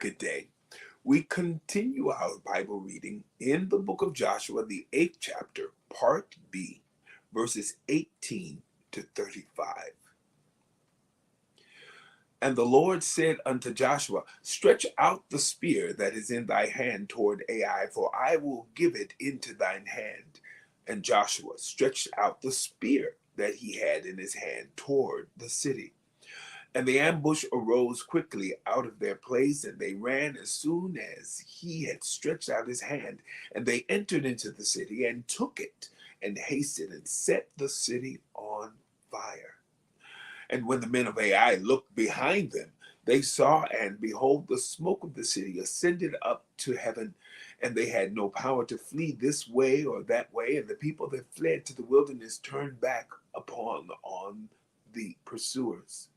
Good day. We continue our Bible reading in the book of Joshua, the 8th chapter, part B, verses 18 to 35. And the Lord said unto Joshua, stretch out the spear that is in thy hand toward Ai, for I will give it into thine hand. And Joshua stretched out the spear that he had in his hand toward the city. And the ambush arose quickly out of their place, and they ran as soon as he had stretched out his hand. And they entered into the city and took it, and hasted and set the city on fire. And when the men of Ai looked behind them, they saw, and behold, the smoke of the city ascended up to heaven, and they had no power to flee this way or that way. And the people that fled to the wilderness turned back on the pursuers.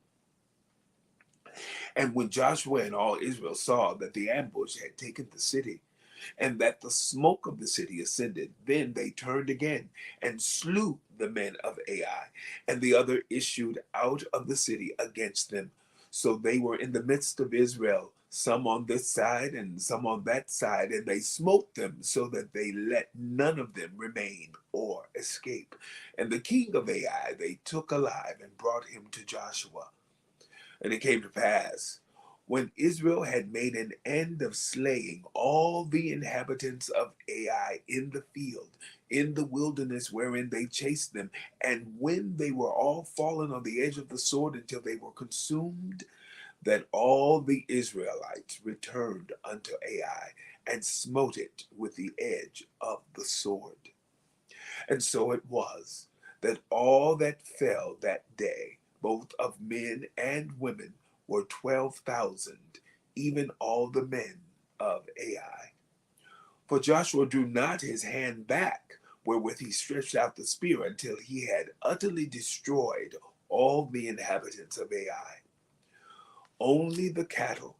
And when Joshua and all Israel saw that the ambush had taken the city, and that the smoke of the city ascended, then they turned again and slew the men of Ai, and the other issued out of the city against them. So they were in the midst of Israel, some on this side and some on that side, and they smote them so that they let none of them remain or escape. And the king of Ai they took alive and brought him to Joshua. And it came to pass, when Israel had made an end of slaying all the inhabitants of Ai in the field, in the wilderness wherein they chased them, and when they were all fallen on the edge of the sword until they were consumed, that all the Israelites returned unto Ai and smote it with the edge of the sword. And so it was that all that fell that day, both of men and women, were 12,000, even all the men of Ai. For Joshua drew not his hand back, wherewith he stretched out the spear, until he had utterly destroyed all the inhabitants of Ai. Only the cattle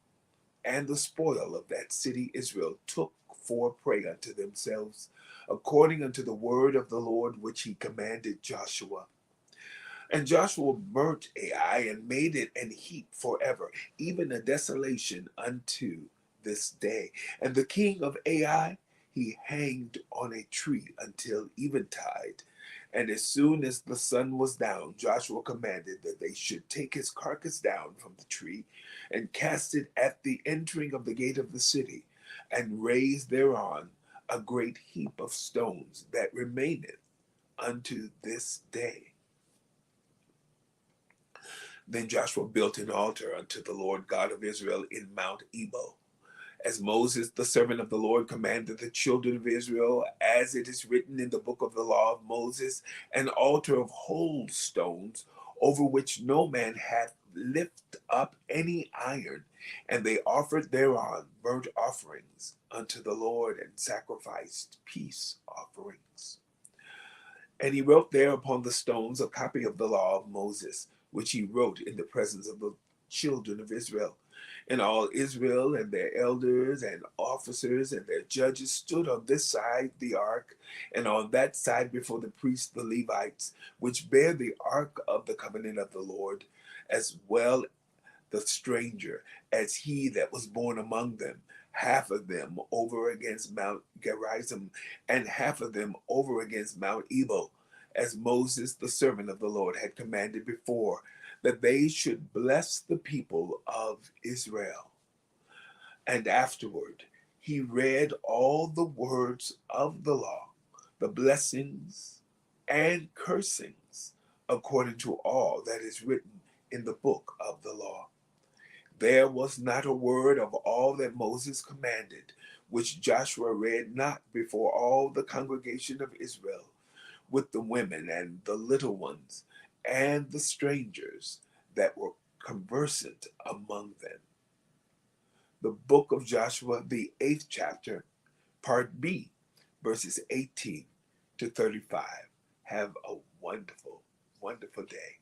and the spoil of that city Israel took for prey unto themselves, according unto the word of the Lord which he commanded Joshua. And Joshua burnt Ai and made it an heap forever, even a desolation unto this day. And the king of Ai he hanged on a tree until eventide. And as soon as the sun was down, Joshua commanded that they should take his carcass down from the tree and cast it at the entering of the gate of the city, and raise thereon a great heap of stones that remaineth unto this day. Then Joshua built an altar unto the Lord God of Israel in Mount Ebal, as Moses, the servant of the Lord, commanded the children of Israel, as it is written in the book of the law of Moses, an altar of whole stones, over which no man hath lift up any iron. And they offered thereon burnt offerings unto the Lord, and sacrificed peace offerings. And he wrote there upon the stones a copy of the law of Moses, which he wrote in the presence of the children of Israel. And all Israel and their elders and officers and their judges stood on this side the ark, and on that side before the priests the Levites, which bear the ark of the covenant of the Lord, as well the stranger as he that was born among them, half of them over against Mount Gerizim, and half of them over against Mount Ebal, as Moses the servant of the Lord had commanded before, that they should bless the people of Israel. And afterward he read all the words of the law, the blessings and cursings, according to all that is written in the book of the law. There was not a word of all that Moses commanded, which Joshua read not before all the congregation of Israel, with the women and the little ones, and the strangers that were conversant among them. The book of Joshua, the 8th chapter, part B, verses 18 to 35. Have a wonderful, wonderful day.